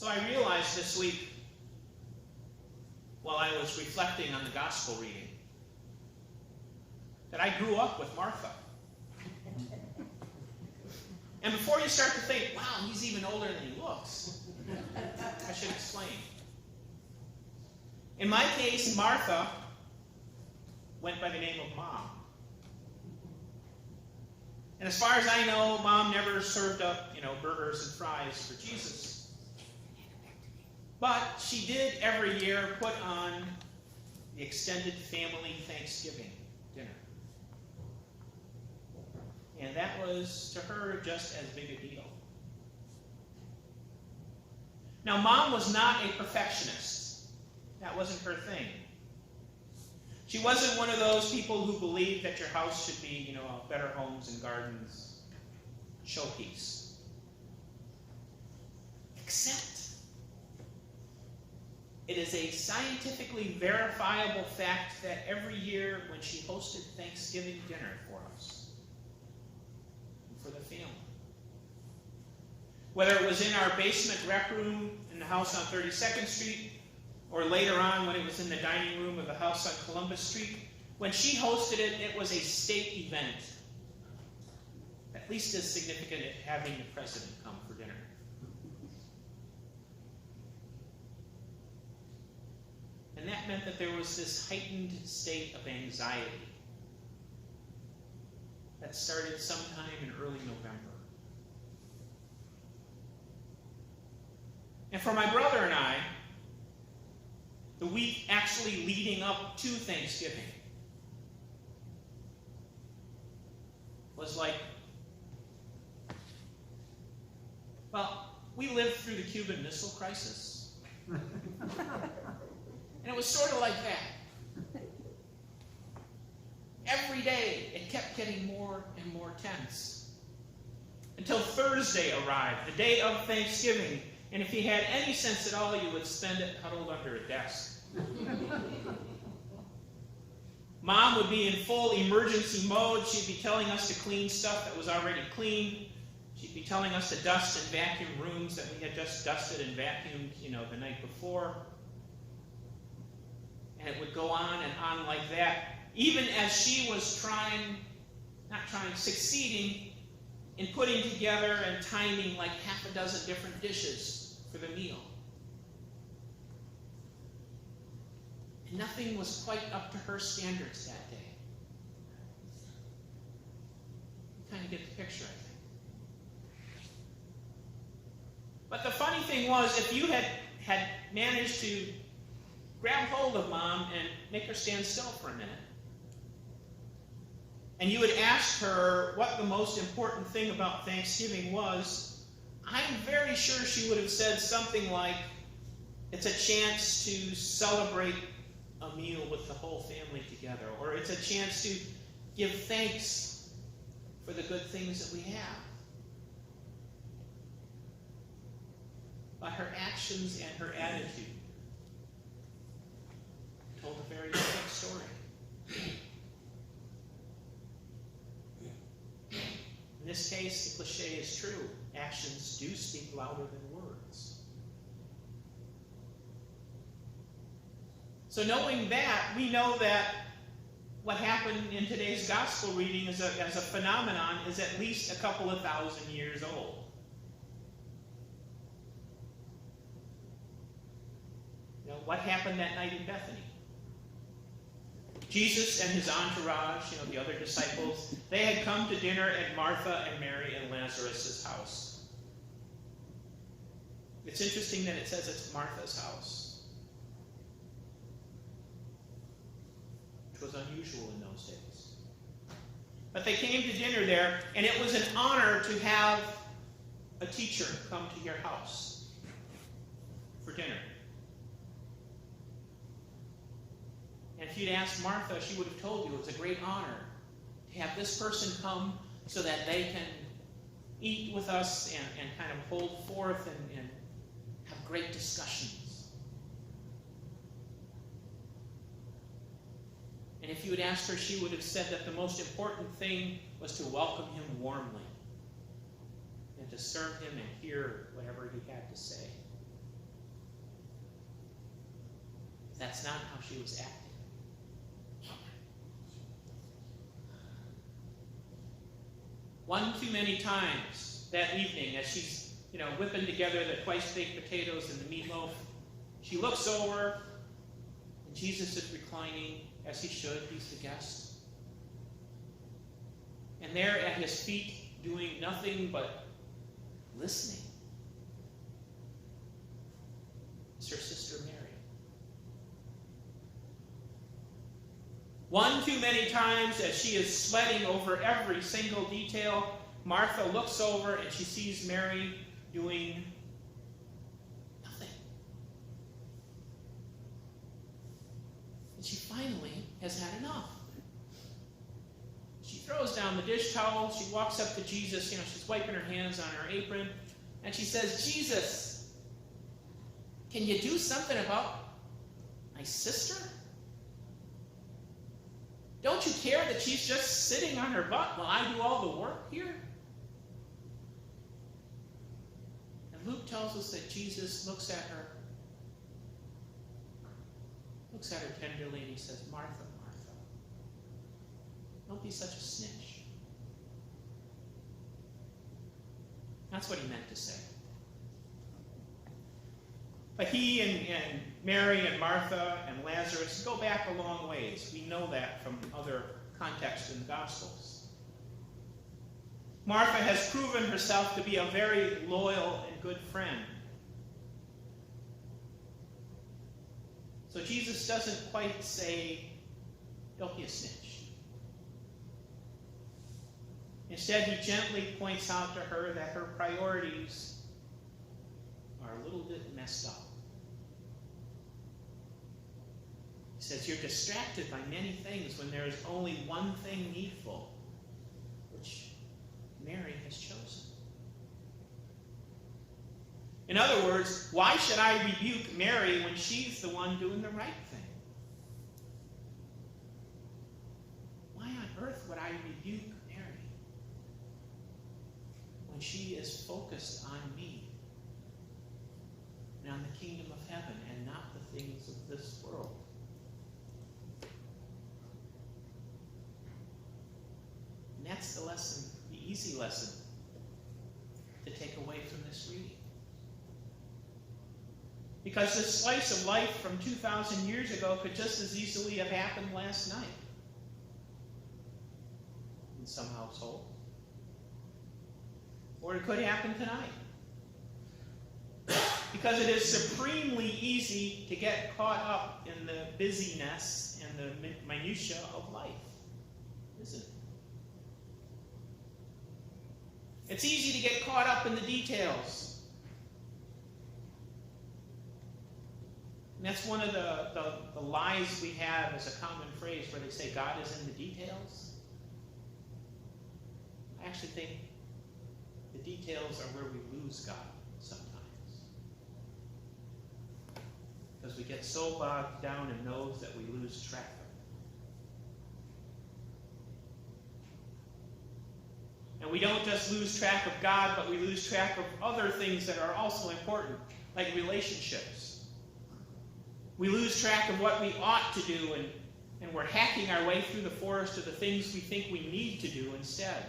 So I realized this week, while I was reflecting on the gospel reading, that I grew up with Martha. And before you start to think, wow, he's even older than he looks, I should explain. In my case, Martha went by the name of Mom. And as far as I know, Mom never served up, burgers and fries for Jesus. But she did every year put on the extended family Thanksgiving dinner. And that was, to her, just as big a deal. Now, Mom was not a perfectionist. That wasn't her thing. She wasn't one of those people who believed that your house should be, a Better Homes and Gardens showpiece. Except, it is a scientifically verifiable fact that every year when she hosted Thanksgiving dinner for us, for the family, whether it was in our basement rec room in the house on 32nd Street, or later on when it was in the dining room of the house on Columbus Street, when she hosted it, it was a state event, at least as significant as having the president come for dinner. And that meant that there was this heightened state of anxiety that started sometime in early November. And for my brother and I, the week actually leading up to Thanksgiving was like, well, we lived through the Cuban Missile Crisis. And it was sort of like that. Every day, it kept getting more and more tense. Until Thursday arrived, the day of Thanksgiving. And if you had any sense at all, you would spend it huddled under a desk. Mom would be in full emergency mode. She'd be telling us to clean stuff that was already clean. She'd be telling us to dust and vacuum rooms that we had just dusted and vacuumed, the night before. And it would go on and on like that, even as she was succeeding in putting together and timing like half a dozen different dishes for the meal. And nothing was quite up to her standards that day. You kind of get the picture, I think. But the funny thing was, if you had managed to grab hold of Mom and make her stand still for a minute, and you had asked her what the most important thing about Thanksgiving was, I'm very sure she would have said something like, it's a chance to celebrate a meal with the whole family together, or it's a chance to give thanks for the good things that we have. But her actions and her attitude told a very different story. In this case, the cliche is true. Actions do speak louder than words. So knowing that, we know that what happened in today's gospel reading as a phenomenon is at least a couple of thousand years old. What happened that night in Bethany? Jesus and his entourage, the other disciples, they had come to dinner at Martha and Mary and Lazarus' house. It's interesting that it says it's Martha's house, which was unusual in those days. But they came to dinner there, and it was an honor to have a teacher come to your house for dinner. And if you'd asked Martha, she would have told you it was a great honor to have this person come so that they can eat with us and kind of hold forth and have great discussions. And if you had asked her, she would have said that the most important thing was to welcome him warmly and to serve him and hear whatever he had to say. That's not how she was acting. One too many times that evening, as she's, whipping together the twice-baked potatoes and the meatloaf, she looks over, and Jesus is reclining, as he should. He's the guest. And there at his feet, doing nothing but listening, is her sister Mary. One too many times, as she is sweating over every single detail, Martha looks over and she sees Mary doing nothing. And she finally has had enough. She throws down the dish towel. She walks up to Jesus. She's wiping her hands on her apron. And she says, Jesus, can you do something about my sister? Don't you care that she's just sitting on her butt while I do all the work here? And Luke tells us that Jesus looks at her tenderly, and he says, Martha, Martha, don't be such a snitch. That's what he meant to say. But he and Mary and Martha and Lazarus go back a long ways. We know that from other contexts in the Gospels. Martha has proven herself to be a very loyal and good friend. So Jesus doesn't quite say, don't be a snitch. Instead, he gently points out to her that her priorities are a little bit messed up. He says, you're distracted by many things when there is only one thing needful, which Mary has chosen. In other words, why should I rebuke Mary when she's the one doing the right thing? Why on earth would I rebuke Mary when she is focused on me and on the kingdom of heaven and not the things of this world? And that's the lesson, the easy lesson to take away from this reading. Because this slice of life from 2,000 years ago could just as easily have happened last night in some household. Or it could happen tonight. Because it is supremely easy to get caught up in the busyness and the minutiae of life, isn't it? It's easy to get caught up in the details. And that's one of the lies we have as a common phrase where they say God is in the details. I actually think the details are where we lose God sometimes. Because we get so bogged down in those that we lose track of Him. And we don't just lose track of God, but we lose track of other things that are also important, like relationships. We lose track of what we ought to do, and we're hacking our way through the forest of the things we think we need to do instead.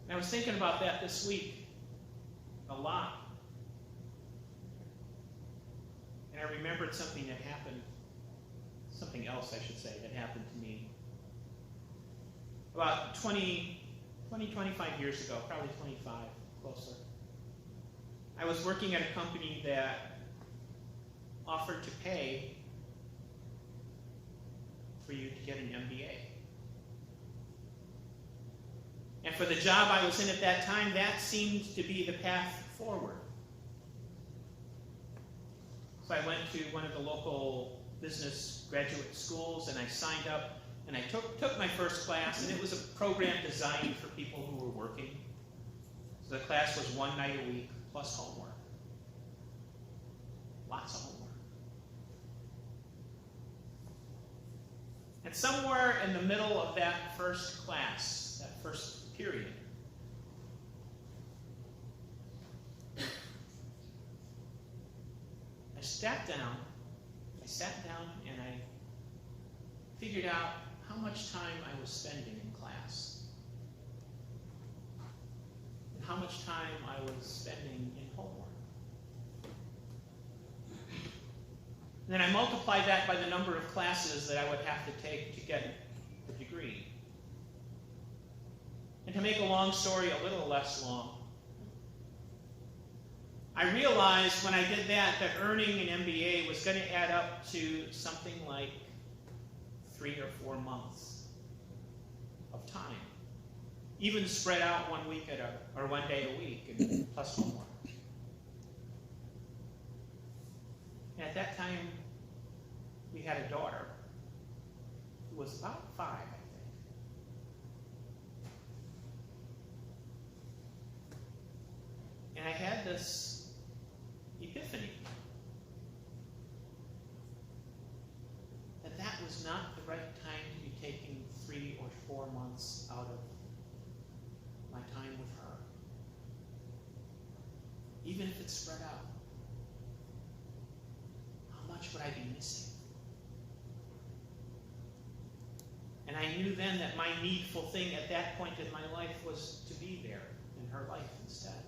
And I was thinking about that this week a lot. And I remembered something that happened, something else I should say, that happened to me about 25 years ago, probably 25, closer. I was working at a company that offered to pay for you to get an MBA. And for the job I was in at that time, that seemed to be the path forward. So I went to one of the local business graduate schools, and I signed up, and I took my first class, and it was a program designed for people who were working. So the class was one night a week, plus homework. Lots of homework. And somewhere in the middle of that first class, that first period, sat down and I figured out how much time I was spending in class and how much time I was spending in homework. And then I multiplied that by the number of classes that I would have to take to get the degree. And to make a long story a little less long, I realized when I did that earning an MBA was going to add up to something like 3 or 4 months of time, even spread out 1 week or 1 day a week, and plus homework. And at that time, we had a daughter who was about 5, I think. And I had this epiphany that was not the right time to be taking 3 or 4 months out of my time with her, even if it's spread out. How much would I be missing? And I knew then that my needful thing at that point in my life was to be there in her life instead.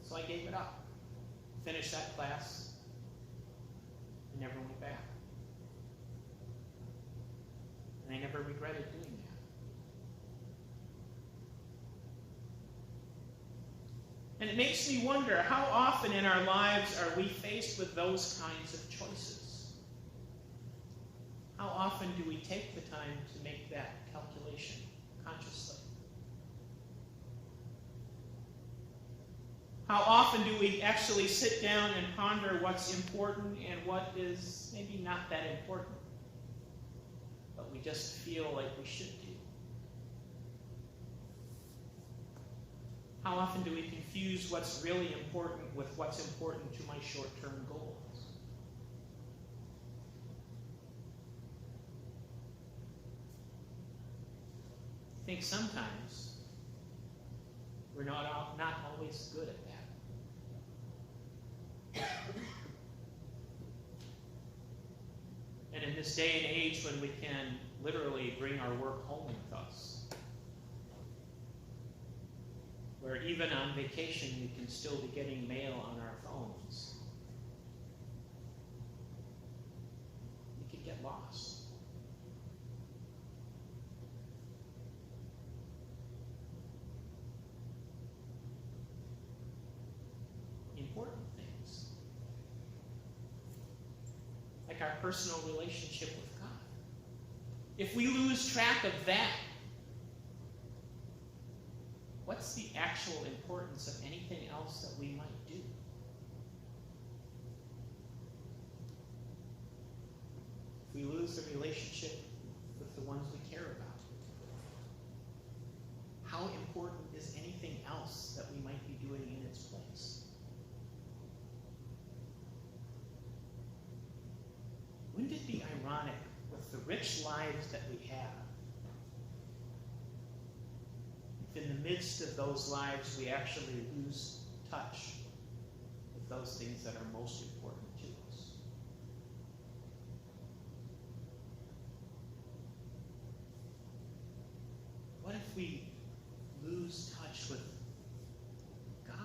So I gave it up, finished that class, and never went back. And I never regretted doing that. And it makes me wonder, how often in our lives are we faced with those kinds of choices? How often do we take the time to make that calculation consciously? How often do we actually sit down and ponder what's important and what is maybe not that important, but we just feel like we should do? How often do we confuse what's really important with what's important to my short-term goals? I think sometimes we're not always good at that. And in this day and age when we can literally bring our work home with us, where even on vacation we can still be getting mail on our phones, we could get lost. Important things, like our personal relationship with God. If we lose track of that, what's the actual importance of anything else that we might do? If we lose the relationship with the ones we care about, how important is anything else that we might be doing in its place? Wouldn't it be ironic, with the rich lives that we have, if in the midst of those lives we actually lose touch with those things that are most important to us? What if we lose touch with God,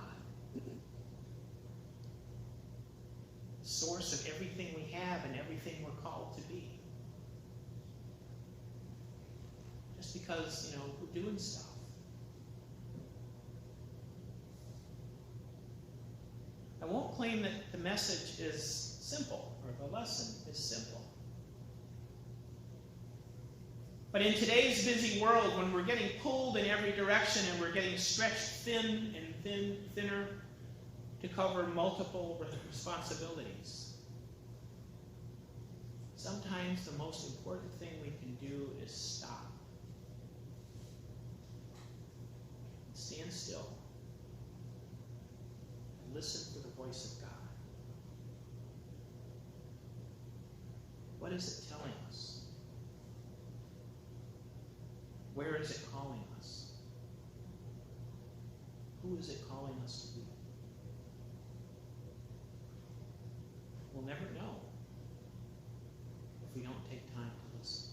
the source of everything we have and everything we're called to be? Just because, we're doing stuff. I won't claim that the message is simple, or the lesson is simple. But in today's busy world, when we're getting pulled in every direction and we're getting stretched thin and thinner to cover multiple responsibilities, sometimes the most important thing we can do is stop. Stand still. And listen for the voice of God. What is it telling us? Where is it calling us? Who is it calling us to be? if we don't take time to listen.